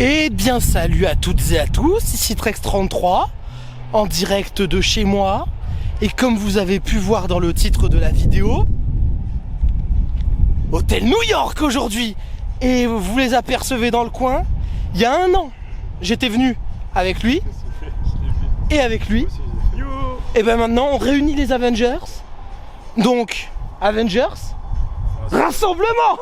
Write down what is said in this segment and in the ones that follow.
Eh bien salut à toutes et à tous, ici Trex33, en direct de chez moi. Et comme vous avez pu voir dans le titre de la vidéo, Hôtel New York aujourd'hui. Et vous les apercevez dans le coin. Il y a un an, j'étais venu avec lui et avec lui. Et ben maintenant on réunit les Avengers. Donc, Avengers, rassemblement.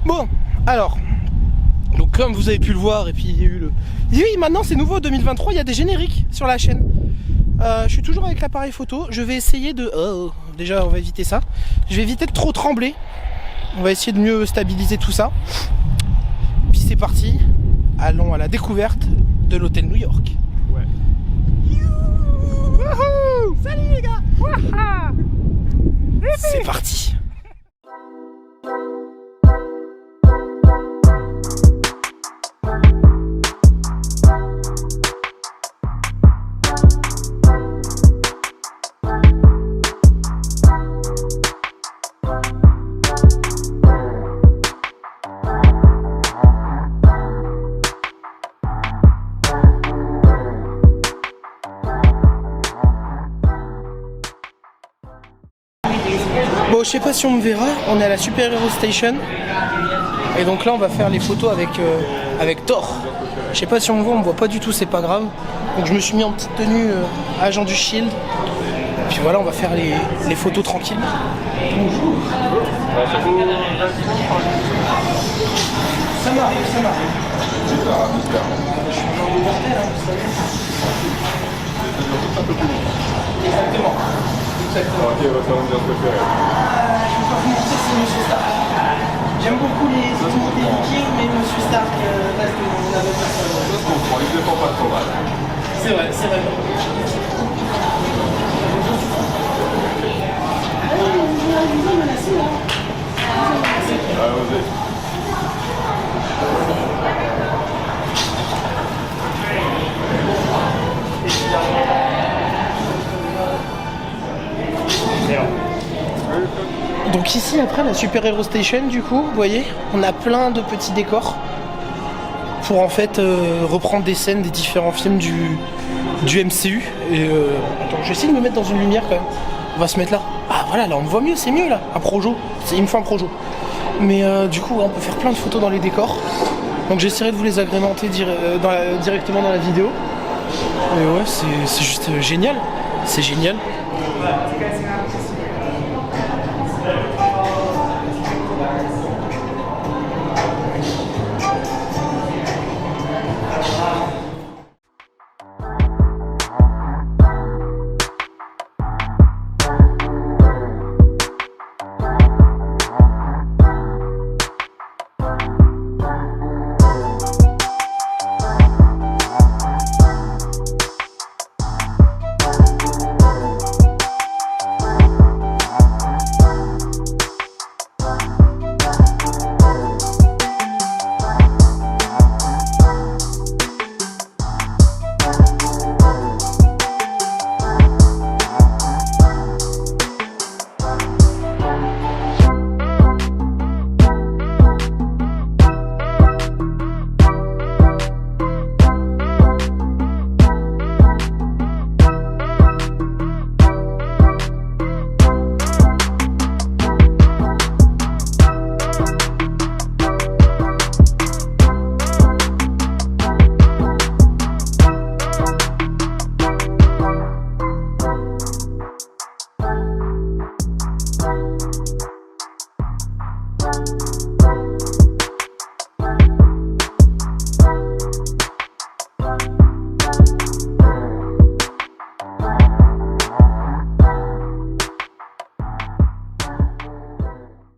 Bon, alors, donc comme vous avez pu le voir, et puis il y a eu le... Oui, maintenant c'est nouveau, 2023, il y a des génériques sur la chaîne. Je suis toujours avec l'appareil photo, je vais essayer de... Oh, déjà on va éviter ça. Je vais éviter de trop trembler. On va essayer de mieux stabiliser tout ça. Puis c'est parti, allons à la découverte de l'Hôtel New York. Ouais. Youhou! Salut les gars! C'est parti. Bon, je sais pas si on me verra, on est à la Super Hero Station. Et donc là on va faire les photos avec Thor. Je sais pas si on me voit, on me voit pas du tout, c'est pas grave. Donc je me suis mis en petite tenue agent du Shield. Et puis voilà, on va faire les photos tranquilles. Bonjour. Ça m'arrive, ça m'arrive. Je suis un genre de mortel, hein, vous savez. Exactement. Ok, votre ambiance préférée. Je peux pas vous mentir, c'est Monsieur Stark. J'aime beaucoup les Vikings, mais Monsieur Stark reste mon avocat. Je comprends, il ne défend pas trop mal. C'est vrai, c'est vrai. Osez. Donc ici après la Super Hero Station, du coup, vous voyez, on a plein de petits décors pour en fait reprendre des scènes des différents films du MCU. Et attends, je vais essayer de me mettre dans une lumière quand même. On va se mettre là. Ah voilà, là on me voit mieux, c'est mieux là. Un projo, il me faut un projo. Mais du coup, on peut faire plein de photos dans les décors. Donc j'essaierai de vous les agrémenter directement dans la vidéo. Et ouais, c'est juste génial. C'est génial.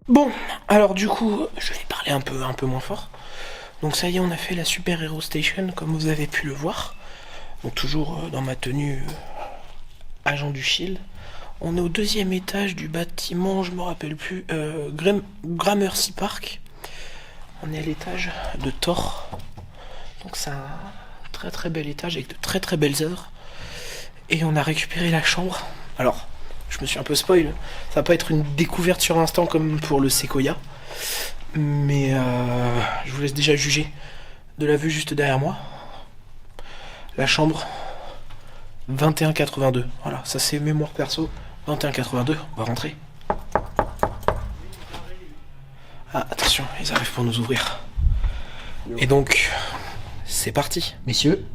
Bon, alors du coup, je vais parler un peu moins fort. Donc ça y est, on a fait la Super Hero Station, comme vous avez pu le voir. Donc toujours dans ma tenue agent du Shield. On est au deuxième étage du bâtiment, je me rappelle plus, Gramercy Park. On est à l'étage de Thor. Donc c'est un très très bel étage avec de très très belles heures. Et on a récupéré la chambre. Alors, je me suis un peu spoil. Ça va pas être une découverte sur instant comme pour le Sequoia. Mais je vous laisse déjà juger de la vue juste derrière moi. La chambre 2182. Voilà, ça c'est mémoire perso. 2182, on va rentrer. Ah, attention, ils arrivent pour nous ouvrir. Et donc, c'est parti. Messieurs,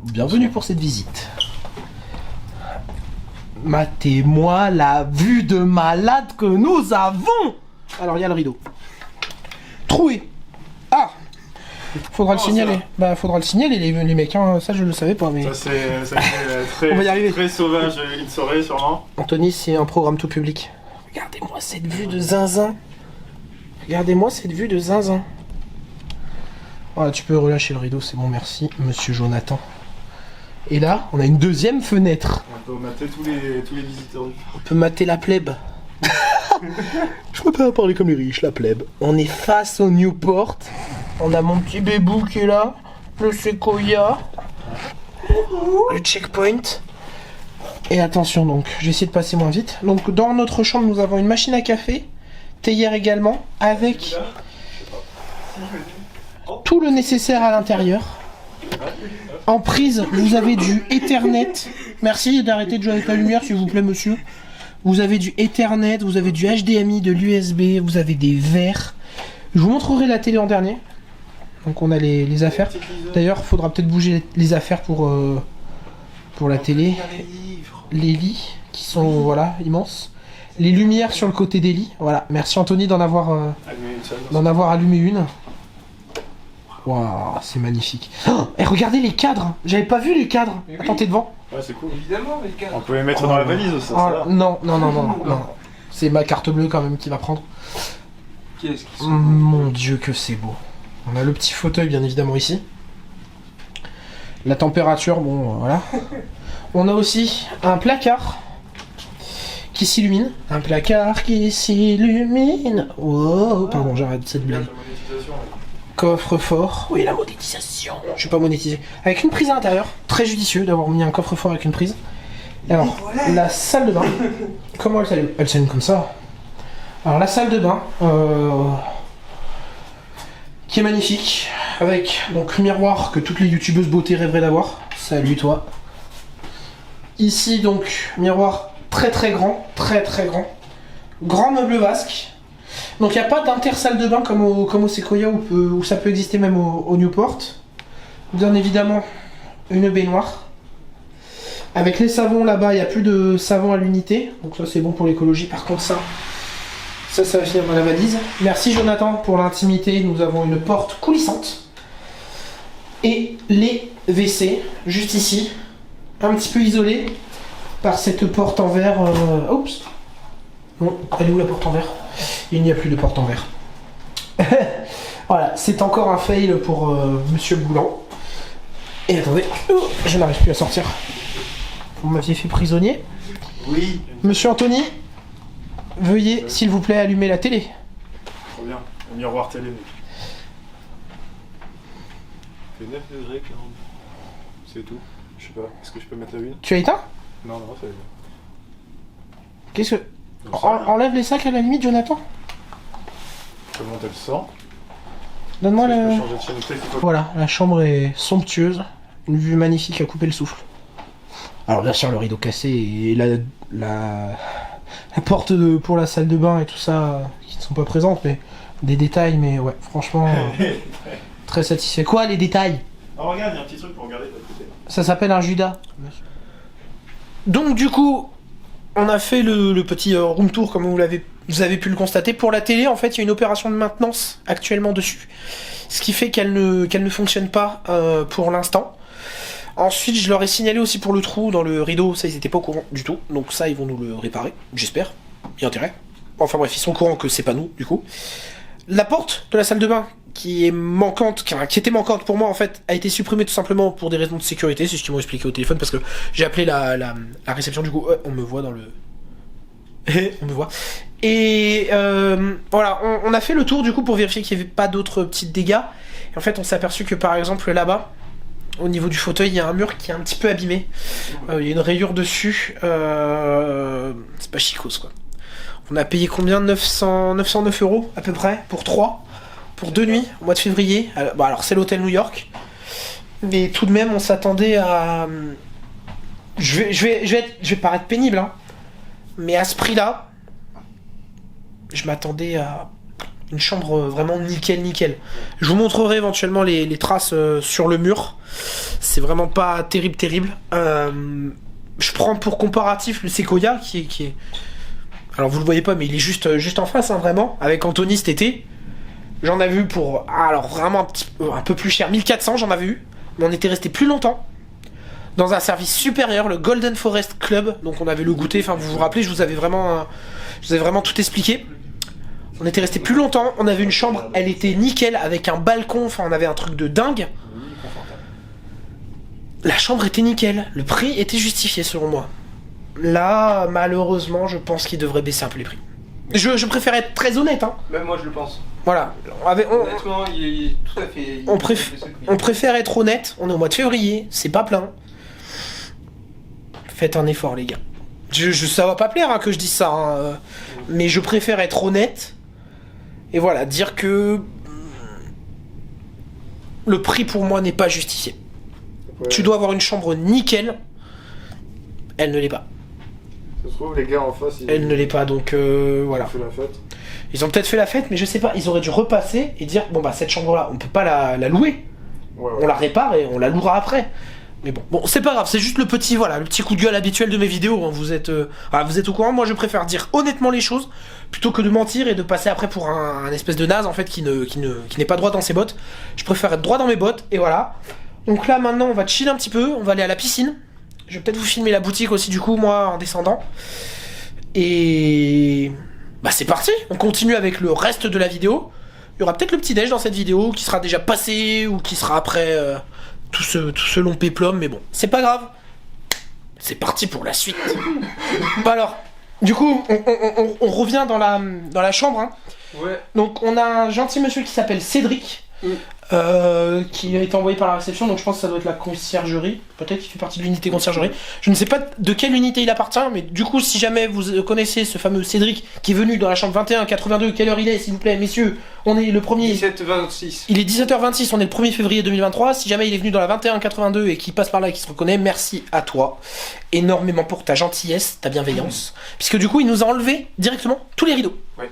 bienvenue pour cette visite. Matez-moi la vue de malade que nous avons. Alors, il y a le rideau. Troué. Ah, faudra le signaler. Bah, faudra le signaler, les mecs, hein. Ça, je le savais pas, mais... Ça fait très, On va y arriver. très sauvage, une soirée sûrement. Anthony, c'est un programme tout public. Regardez-moi cette vue de zinzin. Regardez-moi cette vue de zinzin. Voilà, tu peux relâcher le rideau, c'est bon, merci, monsieur Jonathan. Et là, on a une deuxième fenêtre. On peut mater tous les visiteurs. On peut mater la plèbe. Je peux pas parler comme les riches, la plèbe. On est face au Newport. On a mon petit bébou qui est là. Le Sequoia. Le checkpoint. Et attention donc, je vais essayer de passer moins vite. Donc dans notre chambre, nous avons une machine à café. Théière également, avec tout le nécessaire à l'intérieur. En prise, vous avez du Ethernet. Merci d'arrêter de jouer avec la lumière, s'il vous plaît, monsieur. Vous avez du Ethernet, vous avez du HDMI, de l'USB, vous avez des verres. Je vous montrerai la télé en dernier. Donc on a les affaires. D'ailleurs, il faudra peut-être bouger les affaires pour la télé. Les lits, qui sont voilà immenses. Les lumières sur le côté des lits. Voilà, merci Anthony d'en avoir allumé une. Waouh, c'est magnifique. Oh, et regardez les cadres. J'avais pas vu les cadres. Attends, t'es devant. Ouais, c'est cool. Évidemment, les cadres. On peut les mettre dans la valise, ça. Oh, non. C'est ma carte bleue quand même qui va prendre. Qu'est-ce qu'ils sont Mon Dieu que c'est beau. On a le petit fauteuil bien évidemment ici. La température, bon voilà. On a aussi un placard qui s'illumine. Un placard qui s'illumine. Wow, pardon, j'arrête cette blague. Coffre-fort. Oui, la monétisation. Je suis pas monétisé. Avec une prise à l'intérieur. Très judicieux d'avoir mis un coffre-fort avec une prise. Et alors, la salle de bain. Comment elle s'allume? Elle s'allume comme ça. Alors, la salle de bain. Qui est magnifique. Avec donc miroir que toutes les youtubeuses beauté rêveraient d'avoir. Salut toi. Ici donc, miroir très très grand. Très très grand. Grand meuble vasque. Donc il n'y a pas d'inter-salle de bain comme au Sequoia où ça peut exister même au Newport. Bien évidemment, une baignoire. Avec les savons là-bas, il n'y a plus de savon à l'unité. Donc ça c'est bon pour l'écologie. Par contre ça va finir dans la valise. Merci Jonathan pour l'intimité. Nous avons une porte coulissante. Et les WC, juste ici. Un petit peu isolés par cette porte en verre. Oups. Non, elle est où la porte en verre? Il n'y a plus de porte en verre. Voilà, c'est encore un fail pour Monsieur Boulan. Et attendez, je n'arrive plus à sortir. Vous m'aviez fait prisonnier. Oui. Monsieur Anthony, veuillez s'il vous plaît allumer la télé. Trop bien. Un miroir télé. fait 9 degrés, 40. C'est tout. Je sais pas. Est-ce que je peux mettre la une? Tu as éteint? Non, c'est... Qu'est-ce que... Enlève les sacs à la limite, Jonathan. Comment elle sent? Donne-moi Je peux le... changer de chaîne. Peut-être qu'il faut- Voilà, la chambre est somptueuse. Une vue magnifique à couper le souffle. Alors bien sûr, le rideau cassé et la porte pour la salle de bain et tout ça qui ne sont pas présentes, mais des détails, mais ouais, franchement, très satisfait. Quoi, les détails? Oh, regarde, il y a un petit truc pour regarder de l'autre côté. Ça s'appelle un Judas. Donc du coup, on a fait le petit room tour comme vous avez pu le constater. Pour la télé, en fait, il y a une opération de maintenance actuellement dessus. Ce qui fait qu'elle ne fonctionne pas pour l'instant. Ensuite, je leur ai signalé aussi pour le trou dans le rideau, ça ils étaient pas au courant du tout. Donc ça, ils vont nous le réparer, j'espère. Il y a intérêt. Enfin bref, ils sont au courant que c'est pas nous, du coup. La porte de la salle de bain, qui était manquante pour moi en fait, a été supprimée tout simplement pour des raisons de sécurité, c'est ce qu'ils m'ont expliqué au téléphone, parce que j'ai appelé la réception, du coup, on me voit dans le... On me voit. Et voilà, on a fait le tour du coup pour vérifier qu'il n'y avait pas d'autres petits dégâts. Et en fait, on s'est aperçu que par exemple là-bas, au niveau du fauteuil, il y a un mur qui est un petit peu abîmé. Il y a une rayure dessus. C'est pas chicos quoi. On a payé combien? 909 € à peu près pour 3, pour 2 nuits au mois de février. Bon, alors c'est l'hôtel New York. Mais tout de même, on s'attendait à... Je vais paraître pénible, hein. Mais à ce prix-là, je m'attendais à une chambre vraiment nickel. Je vous montrerai éventuellement les traces sur le mur. C'est vraiment pas terrible. Je prends pour comparatif le Sequoia qui est... Alors vous le voyez pas, mais il est juste en face, hein, vraiment. Avec Anthony cet été. J'en avais vu pour... Alors vraiment un peu plus cher, 1400 j'en avais eu. Mais on était resté plus longtemps. Dans un service supérieur, le Golden Forest Club. Donc on avait le goûter, enfin vous vous rappelez, je vous avais vraiment tout expliqué. On était resté plus longtemps, on avait une chambre, elle était nickel, avec un balcon, enfin on avait un truc de dingue. La chambre était nickel, le prix était justifié selon moi. Là, malheureusement, je pense qu'il devrait baisser un peu les prix. Je préfère être très honnête, hein. Même moi je le pense. Voilà. Honnêtement, il est tout à fait... On préfère être honnête, on est au mois de février, c'est pas plein. Faites un effort les gars. Ça va pas plaire hein, que je dise ça, hein, mais je préfère être honnête. Et voilà, dire que le prix pour moi n'est pas justifié. Ouais. Tu dois avoir une chambre nickel. Elle ne l'est pas. Ça se trouve les gars en face elle ne l'est pas, donc voilà. Ils ont fait la fête. Ils ont peut-être fait la fête, mais je sais pas, ils auraient dû repasser et dire bon bah cette chambre là on peut pas la louer. Ouais. On la répare et on la louera après. Mais bon c'est pas grave, c'est juste le petit coup de gueule habituel de mes vidéos, hein. Vous êtes au courant, moi je préfère dire honnêtement les choses plutôt que de mentir et de passer après pour un espèce de naze en fait qui n'est pas droit dans ses bottes. Je préfère être droit dans mes bottes et voilà. Donc là maintenant on va chill un petit peu, on va aller à la piscine. Je vais peut-être vous filmer la boutique aussi du coup moi en descendant. Et bah c'est parti, on continue avec le reste de la vidéo. Il y aura peut-être le petit déj dans cette vidéo qui sera déjà passé ou qui sera après tout ce long péplum, mais bon, c'est pas grave. C'est parti pour la suite. Bah alors, du coup, on revient dans la chambre. Hein. Ouais. Donc on a un gentil monsieur qui s'appelle Cédric. Qui a été envoyé par la réception, donc je pense que ça doit être la conciergerie. Peut-être qu'il fait partie de l'unité conciergerie. Je ne sais pas de quelle unité il appartient, mais du coup, si jamais vous connaissez ce fameux Cédric qui est venu dans la chambre 2182, quelle heure il est, s'il vous plaît, messieurs? On est le premier. 17h26. Il est 17h26, on est le 1er février 2023. Si jamais il est venu dans la 2182 et qu'il passe par là et qu'il se reconnaît, merci à toi énormément pour ta gentillesse, ta bienveillance. Puisque du coup, il nous a enlevé directement tous les rideaux. Ouais.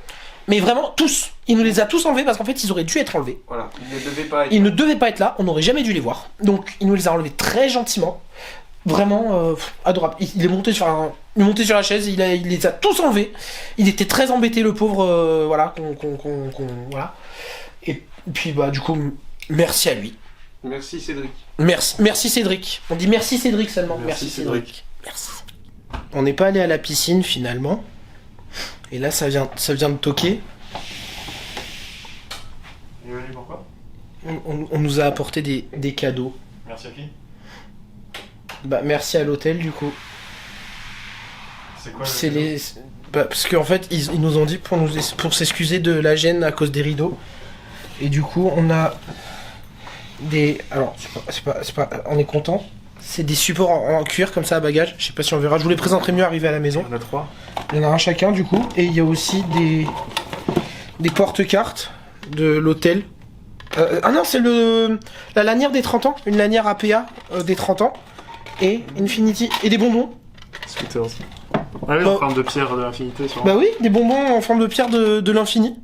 Mais vraiment tous. Il nous les a tous enlevés parce qu'en fait ils auraient dû être enlevés. Voilà, ils ne devaient pas être Ils ne devaient pas être là, on n'aurait jamais dû les voir. Donc il nous les a enlevés très gentiment. Vraiment adorable. Il est monté sur la chaise, il les a tous enlevés. Il était très embêté le pauvre, voilà, voilà. Et puis bah du coup, merci à lui. Merci Cédric. Merci Cédric. On dit merci Cédric seulement. Merci Cédric. Merci. On n'est pas allé à la piscine finalement. Et là, ça vient de toquer. Il est venu pourquoi? On nous a apporté des cadeaux. Merci à qui? Bah, merci à l'hôtel, du coup. C'est quoi parce qu'en fait, ils nous ont dit pour s'excuser de la gêne à cause des rideaux. Et du coup, on a des... Alors, c'est pas... On est content. C'est des supports en cuir comme ça à bagages. Je sais pas si on verra. Je vous les présenterai mieux arrivé à la maison. Il y en a 3. Il y en a un chacun du coup. Et il y a aussi des porte-cartes de l'hôtel. Ah non, c'est la lanière des 30 ans. Une lanière APA des 30 ans. Et Infinity. Et des bonbons. Scooter aussi. Ah oui, en forme de pierre de l'infinité. Sûrement. Bah oui, des bonbons en forme de pierre de l'infini.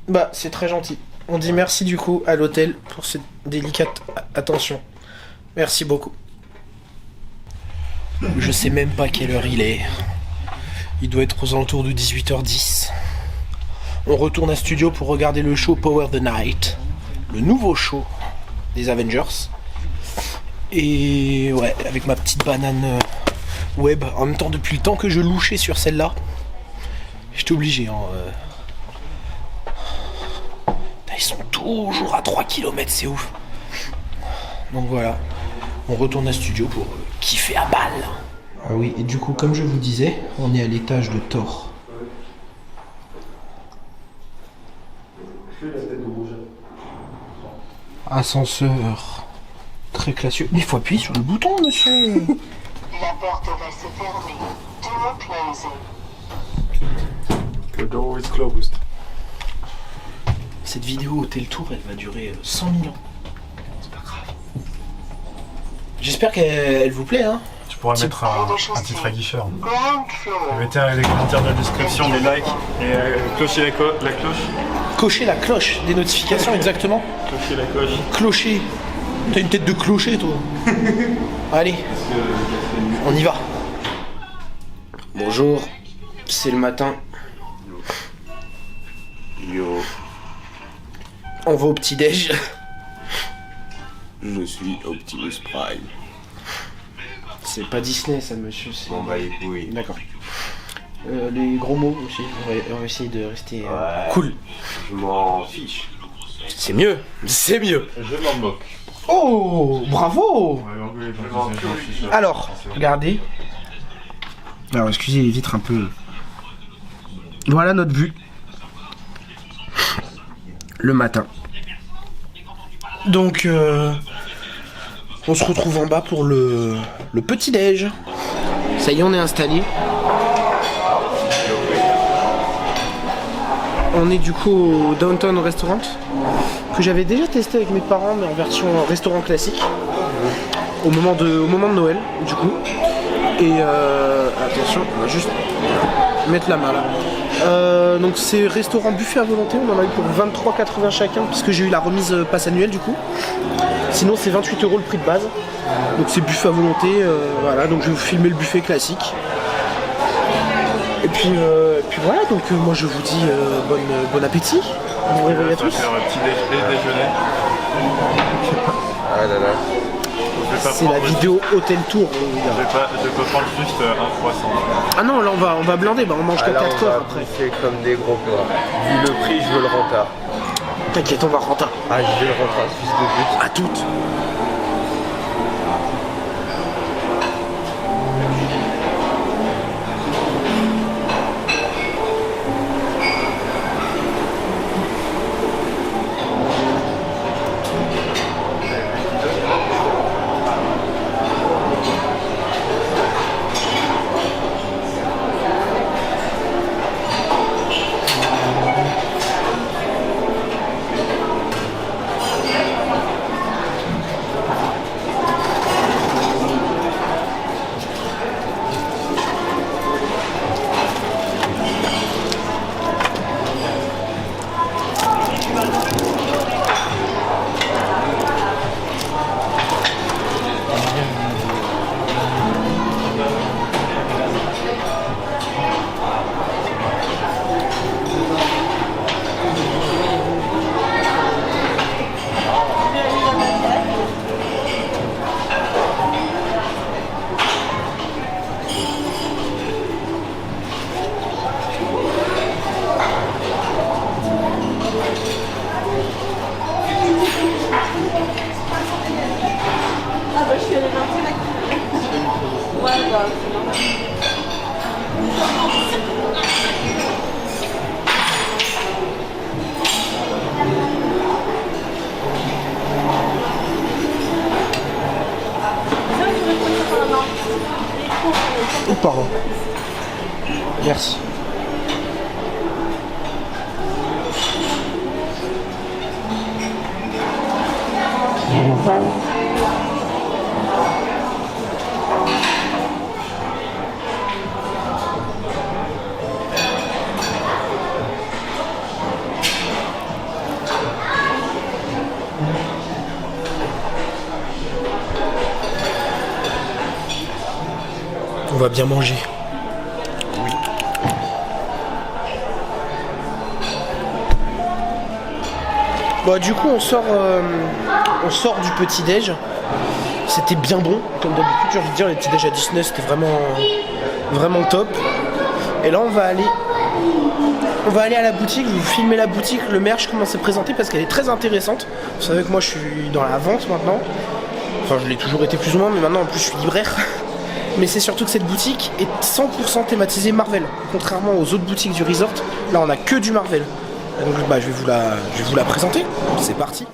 Bah c'est très gentil. On dit merci du coup à l'hôtel pour cette délicate attention. Merci beaucoup. Je sais même pas quelle heure il est. Il doit être aux alentours de 18h10. On retourne à studio pour regarder le show Power the Night. Le nouveau show des Avengers. Et ouais, avec ma petite banane web. En même temps, depuis le temps que je louchais sur celle-là, j'étais obligé. Hein, Ils sont toujours à 3 km, c'est ouf. Donc voilà. On retourne à studio pour kiffer à balle. Ah oui, et du coup, comme je vous disais, on est à l'étage de Thor. Ascenseur. Très classieux. Mais il faut appuyer sur le bouton, monsieur. La porte va se fermer. Door closing. The door is closed. Cette vidéo Hôtel Tour, elle va durer 100 000 ans. C'est pas grave. J'espère qu'elle vous plaît, hein. Tu pourras mettre un titre aguicheur. Ground floor. Mettez les commentaires dans la description, les likes et clochez la cloche. Cocher la cloche des notifications, exactement. Clochez la cloche. Clocher. T'as une tête de clocher, toi. Allez, on y va. Bonjour, c'est le matin. Yo, On va au petit-déj. je suis Optimus Prime. C'est pas Disney, ça, monsieur. C'est... Bon bah les couilles. D'accord. Les gros mots aussi, on va essayer de rester Ouais. cool. Je m'en fiche. C'est mieux, c'est mieux. Je m'en moque. Oh, bravo. Alors, regardez. Alors, excusez les vitres un peu. Voilà notre vue. Le matin. Donc, on se retrouve en bas pour le petit-déj. Ça y est, on est installé. On est du coup au Downtown Restaurant, que j'avais déjà testé avec mes parents, mais en version restaurant classique, au moment de Noël, du coup. Et attention, on va juste mettre la main là. Donc c'est restaurant buffet à volonté, on en a eu pour 23,80 chacun, puisque j'ai eu la remise passe annuelle du coup. Sinon c'est 28 € le prix de base. Donc c'est buffet à volonté, voilà, donc je vais vous filmer le buffet classique. Et puis voilà, donc moi je vous dis bon appétit, bon réveil à tous. Faire un petit déjeuner. Ah là là. C'est la vidéo Hôtel Tour. Je peux prendre juste un croissant. Ah non, là on va blinder, bah on mange qu'à 4 heures après. C'est comme des gros plats. Vu le prix, je veux le rentard. T'inquiète, on va rentrer. Ah, je veux le rentard, fils de but. À toutes. Oh, pardon. Merci. On va bien manger. Oui. Bon, du coup, on sort du petit-déj. C'était bien bon, comme d'habitude. J'ai envie de dire, les petits-déj à Disney, c'était vraiment top. Et là, on va aller à la boutique. Je vais vous filmer la boutique, le merch, comment c'est présenté, parce qu'elle est très intéressante. Vous savez que moi, je suis dans la vente maintenant. Enfin, je l'ai toujours été plus ou moins, mais maintenant, en plus, je suis libraire. mais c'est surtout que cette boutique est 100% thématisée Marvel. Contrairement aux autres boutiques du resort, là on a que du Marvel. Et donc je vais vous la présenter. C'est parti.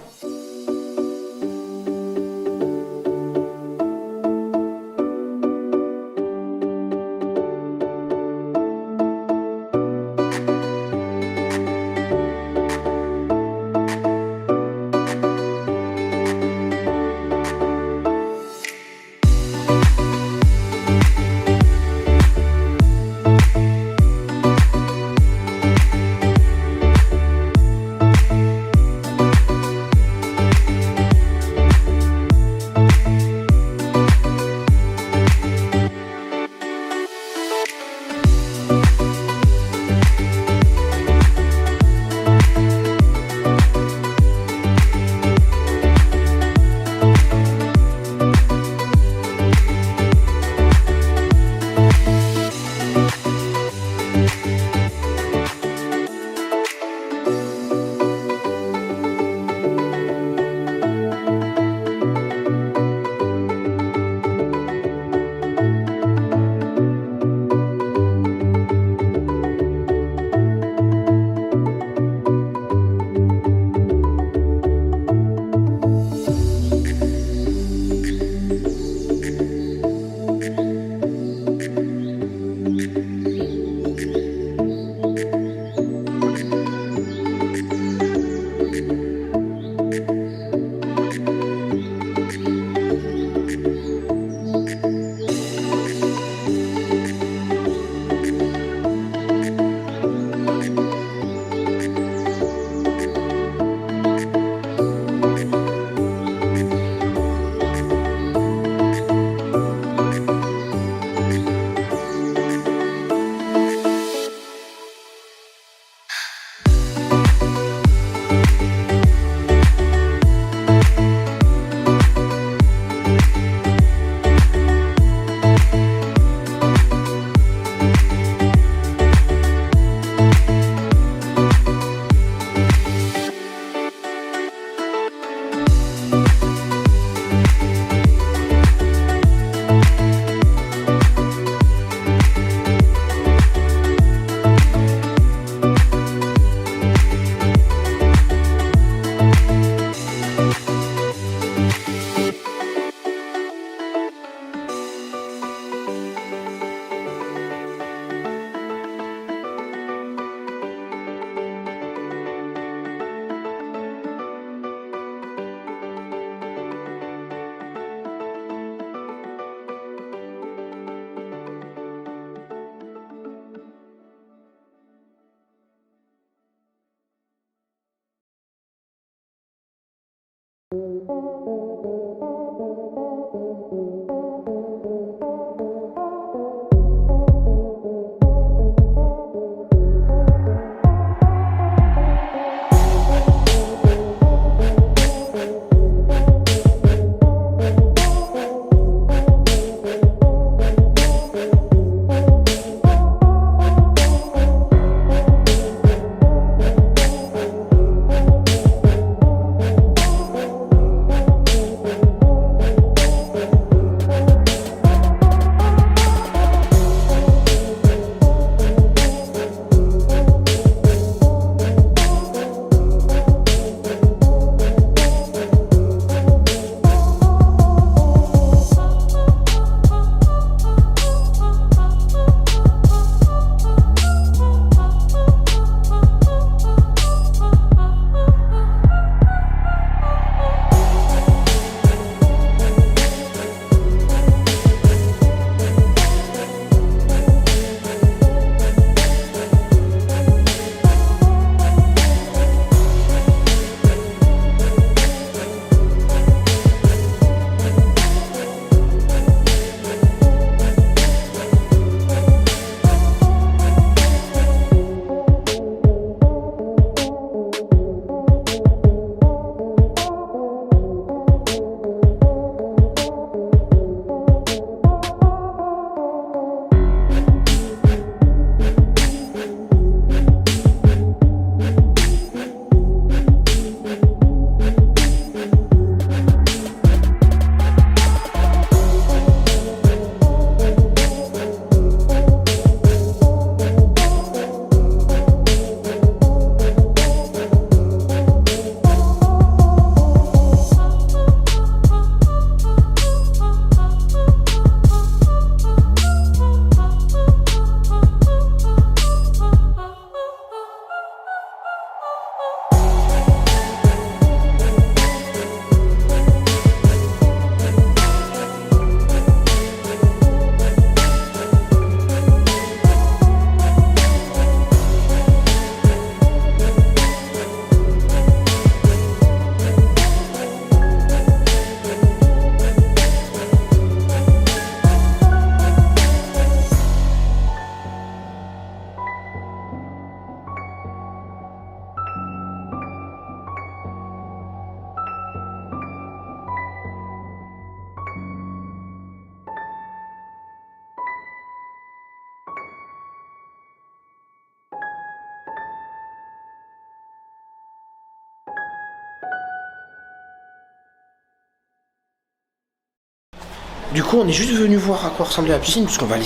Du coup, on est juste venu voir à quoi ressemblait la piscine, puisqu'on va aller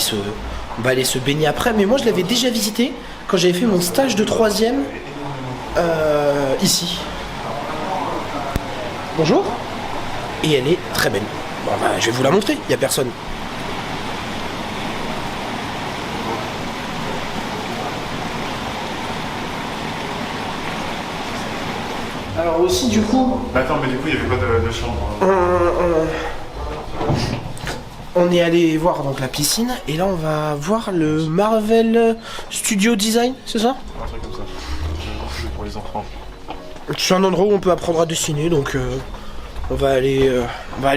se baigner après. Mais moi, je l'avais déjà visité quand j'avais fait mon stage de 3e ici. Bonjour. Et elle est très belle. Bon, bah, je vais vous la montrer, il n'y a personne. Alors aussi du coup... Attends, mais du coup, il n'y avait pas de chambre. On est allé voir donc la piscine et là on va voir le Marvel Studio Design, c'est ça? Un truc comme ça. Pour les enfants. C'est un endroit où on peut apprendre à dessiner, donc on va aller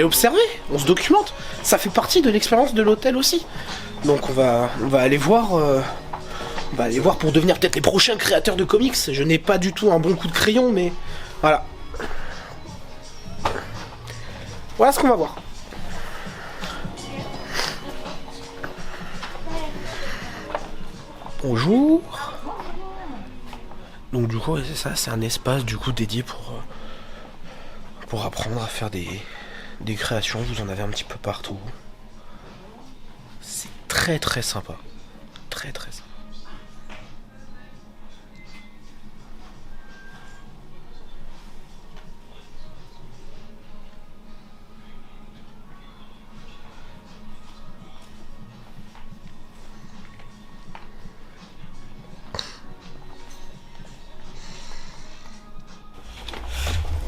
observer, on se documente. Ça fait partie de l'expérience de l'hôtel aussi. Donc on va aller voir... on va aller voir pour devenir peut-être les prochains créateurs de comics. Je n'ai pas du tout un bon coup de crayon, mais voilà. Voilà ce qu'on va voir. Bonjour. Donc du coup c'est ça, c'est un espace du coup dédié pour apprendre à faire des créations. Vous en avez un petit peu partout. C'est très très sympa. Très très sympa.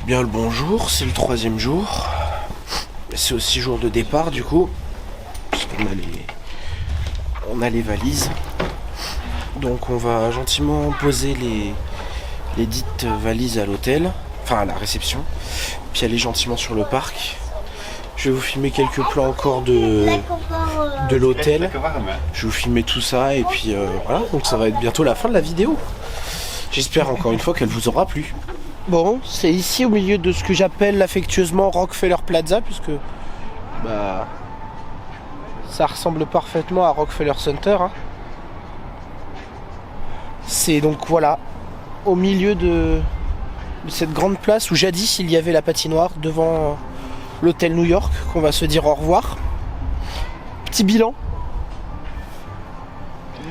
Bien le bonjour, c'est le 3e jour. C'est aussi jour de départ du coup. Puisqu'on a les valises. Donc on va gentiment poser les dites valises à l'hôtel. Enfin à la réception. Puis aller gentiment sur le parc. Je vais vous filmer quelques plans encore de l'hôtel. Je vais vous filmer tout ça et puis voilà. Donc ça va être bientôt la fin de la vidéo. J'espère encore une fois qu'elle vous aura plu. Bon, c'est ici au milieu de ce que j'appelle affectueusement Rockefeller Plaza, puisque bah ça ressemble parfaitement à Rockefeller Center. Hein. C'est donc voilà, au milieu de cette grande place où jadis il y avait la patinoire devant l'hôtel New York, qu'on va se dire au revoir. Petit bilan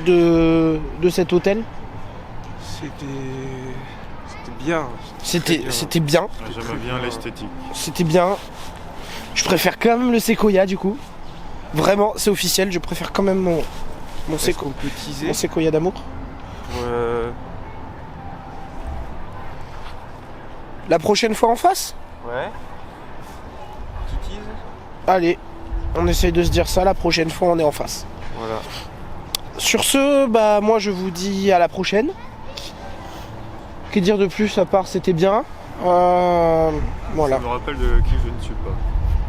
de cet hôtel. C'était bien. C'était bien. J'aime bien l'esthétique. C'était bien. Je préfère quand même le séquoia du coup. Vraiment, c'est officiel, je préfère quand même mon séquoia d'amour. La prochaine fois en face? Ouais. Tu teases? Allez, on essaye de se dire ça, la prochaine fois on est en face. Voilà. Sur ce, bah moi je vous dis à la prochaine. Que dire de plus à part c'était bien. Voilà. Ça me rappelle de qui je ne suis pas.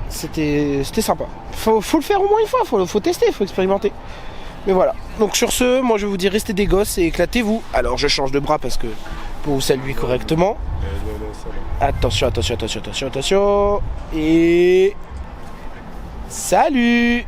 C'était sympa. Faut le faire au moins une fois, faut tester, faut expérimenter. Mais voilà. Donc sur ce, moi je vous dis restez des gosses et éclatez-vous. Alors je change de bras parce que pour vous saluer correctement. Attention. Et salut.